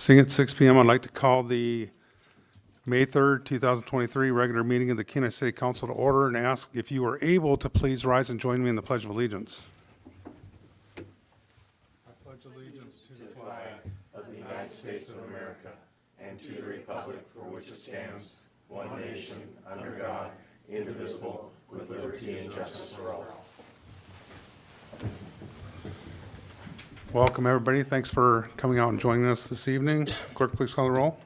Seeing at 6 p.m., I'd like to call the May 3rd, 2023 regular meeting of the Kenai City Council to order and ask if you are able to please rise and join me in the Pledge of Allegiance. I pledge allegiance to the flag of the United States of America and to the republic for which it stands, one nation, under God, indivisible, with liberty and justice for all. Welcome, everybody. Thanks for coming out and joining us this evening. Clerk, please call the roll.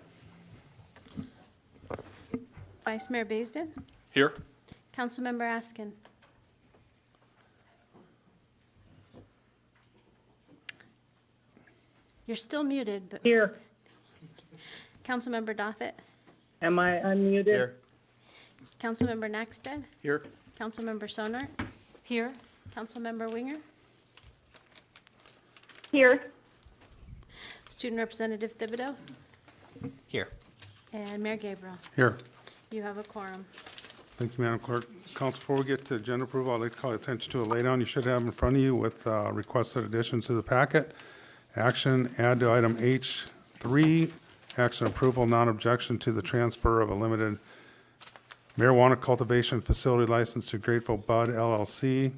Vice Mayor Baisden? Here. Councilmember Askin? You're still muted, but Here. Councilmember Dothett? Am I unmuted? Here. Councilmember Naxted? Here. Councilmember Sonart? Here. Councilmember Winger? Here. Student Representative Thibodeau? Here. And Mayor Gabriel. Here. You have a quorum. Thank you, Madam Clerk. Council, before we get to agenda approval, I'd like to call your attention to a laydown you should have in front of you with requested additions to the packet. Action, add to item H3, action approval, non-objection to the transfer of a limited marijuana cultivation facility license to Grateful Bud LLC.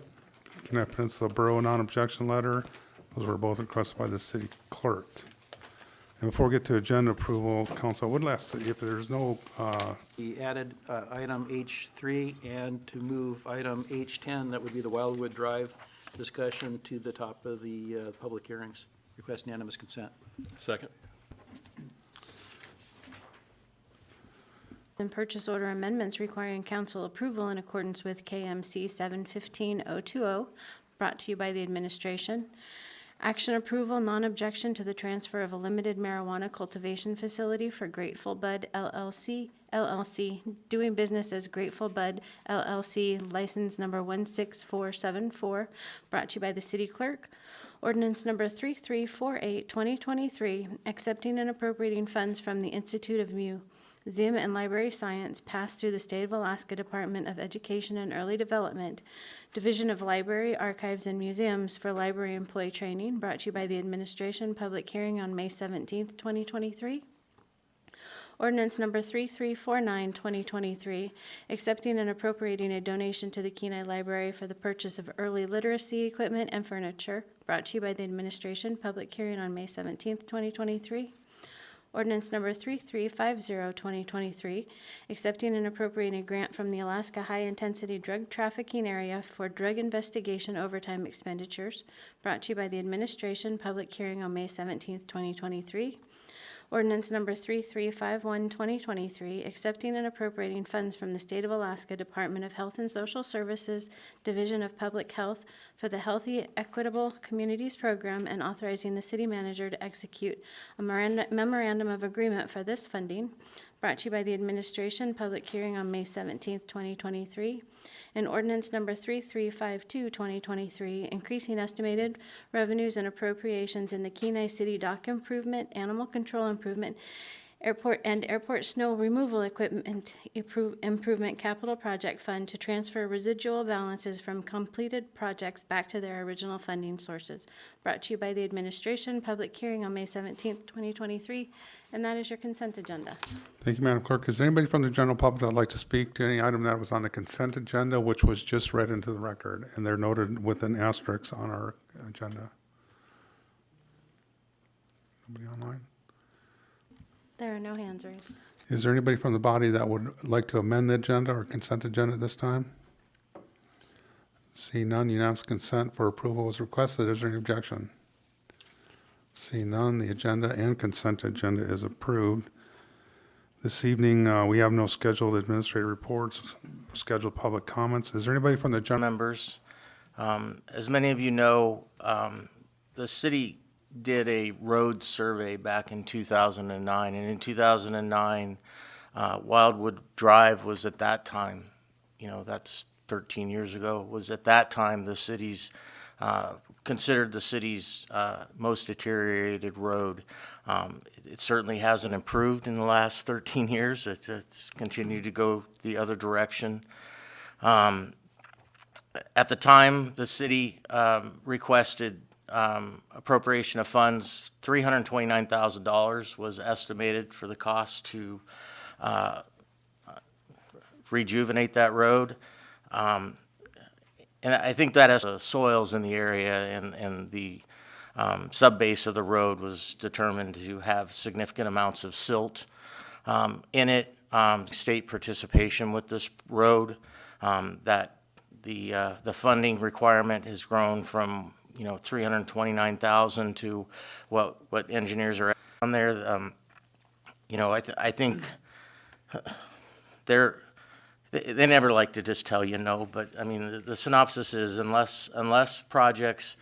Kenai Peninsula Borough non-objection letter. Those were both requested by the city clerk. And before we get to agenda approval, Council, I would ask that if there's no We added item H3 and to move item H10, that would be the Wildwood Drive discussion, to the top of the public hearings. Request unanimous consent. Second. And purchase order amendments requiring council approval in accordance with KMC 715-020, brought to you by the administration. Action approval, non-objection to the transfer of a limited marijuana cultivation facility for Grateful Bud LLC, doing business as Grateful Bud LLC, license number 16474, brought to you by the city clerk. Ordinance number 3348, 2023, accepting and appropriating funds from the Institute of Museum and Library Science passed through the State of Alaska Department of Education and Early Development, Division of Library, Archives, and Museums for library employee training, brought to you by the administration. Public hearing on May 17th, 2023. Ordinance number 3349, 2023, accepting and appropriating a donation to the Kenai Library for the purchase of early literacy equipment and furniture, brought to you by the administration. Public hearing on May 17th, 2023. Ordinance number 3350, 2023, accepting and appropriating a grant from the Alaska High Intensity Drug Trafficking Area for drug investigation overtime expenditures, brought to you by the administration. Public hearing on May 17th, 2023. Ordinance number 3351, 2023, accepting and appropriating funds from the State of Alaska Department of Health and Social Services, Division of Public Health for the Healthy Equitable Communities Program, and authorizing the city manager to execute a memorandum of agreement for this funding, brought to you by the administration. Public hearing on May 17th, 2023. And ordinance number 3352, 2023, increasing estimated revenues and appropriations in the Kenai City Dock Improvement, Animal Control Improvement, Airport Snow Removal Equipment Improvement Capital Project Fund to transfer residual balances from completed projects back to their original funding sources. Brought to you by the administration. Public hearing on May 17th, 2023. And that is your consent agenda. Thank you, Madam Clerk. Is there anybody from the general public that would like to speak to any item that was on the consent agenda, which was just read into the record, and they're noted with an asterisk on our agenda? Nobody online? There are no hands raised. Is there anybody from the body that would like to amend the agenda or consent agenda at this time? See none, unanimous consent for approval was requested. Is there any objection? See none, the agenda and consent agenda is approved. This evening, we have no scheduled administrative reports, scheduled public comments. Is there anybody from the general? Members, as many of you know, the city did a road survey back in 2009, and in 2009, Wildwood Drive was at that time, that's 13 years ago, was at that time the city's, considered the city's most deteriorated road. It certainly hasn't improved in the last 13 years. It's continued to go the other direction. At the time, the city requested appropriation of funds, $329,000 was estimated for the cost to rejuvenate that road. And I think that as soils in the area and the subbase of the road was determined to have significant amounts of silt in it. State participation with this road, that the funding requirement has grown from, 329,000 to what engineers are on there. I think they never like to just tell you no, but I mean, the synopsis is unless projects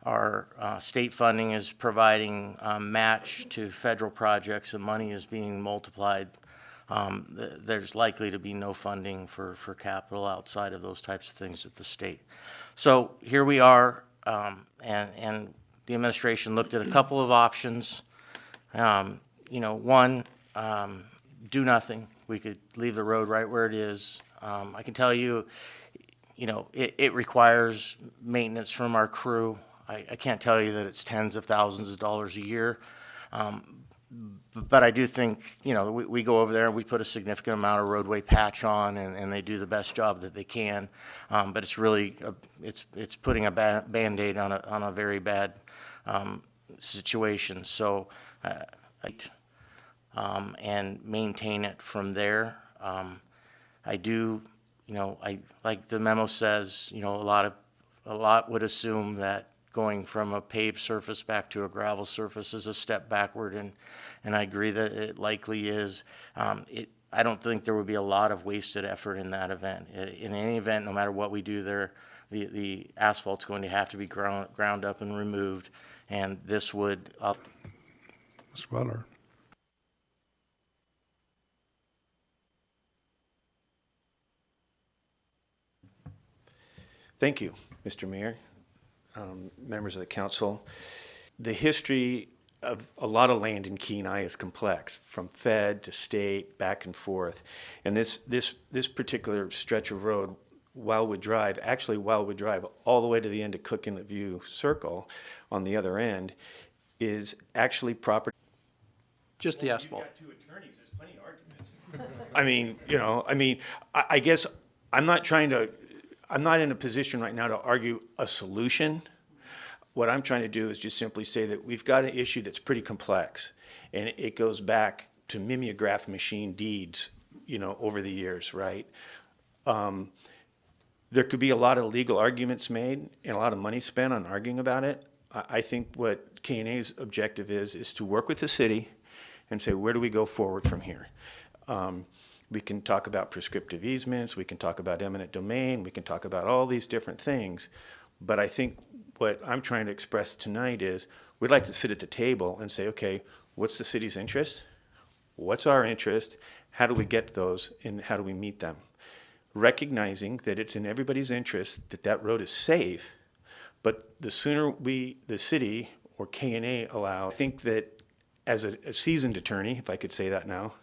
are, state funding is providing match to federal projects and money is being multiplied, there's likely to be no funding for capital outside of those types of things at the state. So here we are, and the administration looked at a couple of options. One, do nothing. We could leave the road right where it is. I can tell you, it requires maintenance from our crew. I can't tell you that it's tens of thousands of dollars a year. But I do think, we go over there and we put a significant amount of roadway patch on, and they do the best job that they can. But it's really, it's putting a Band-Aid on a very bad situation. So, and maintain it from there. I do, like the memo says, a lot would assume that going from a paved surface back to a gravel surface is a step backward, and I agree that it likely is. I don't think there would be a lot of wasted effort in that event. In any event, no matter what we do there, the asphalt's going to have to be ground up and removed, and this would. Mr. Butler. Thank you, Mr. Mayor, members of the council. The history of a lot of land in Kenai is complex, from fed to state, back and forth. And this particular stretch of road, Wildwood Drive, all the way to the end of Cook Inlet View Circle on the other end, is actually property. Just the asphalt. You've got two attorneys, there's plenty of arguments. I guess I'm not in a position right now to argue a solution. What I'm trying to do is just simply say that we've got an issue that's pretty complex, and it goes back to mimeograph machine deeds, over the years, right? There could be a lot of legal arguments made and a lot of money spent on arguing about it. I think what K&A's objective is to work with the city and say, where do we go forward from here? We can talk about prescriptive easements, we can talk about eminent domain, we can talk about all these different things, but I think what I'm trying to express tonight is we'd like to sit at the table and say, okay, what's the city's interest? What's our interest? How do we get those, and how do we meet them? Recognizing that it's in everybody's interest that that road is safe, but the sooner the city or K&A allow, I think that as a seasoned attorney, if I could say that now,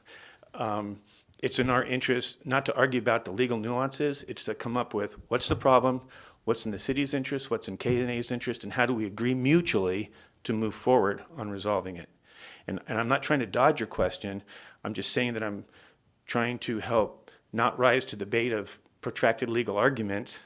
it's in our interest not to argue about the legal nuances, it's to come up with what's the problem, what's in the city's interest, what's in K&A's interest, and how do we agree mutually to move forward on resolving it. And I'm not trying to dodge your question, I'm just saying that I'm trying to help not rise to the bait of protracted legal arguments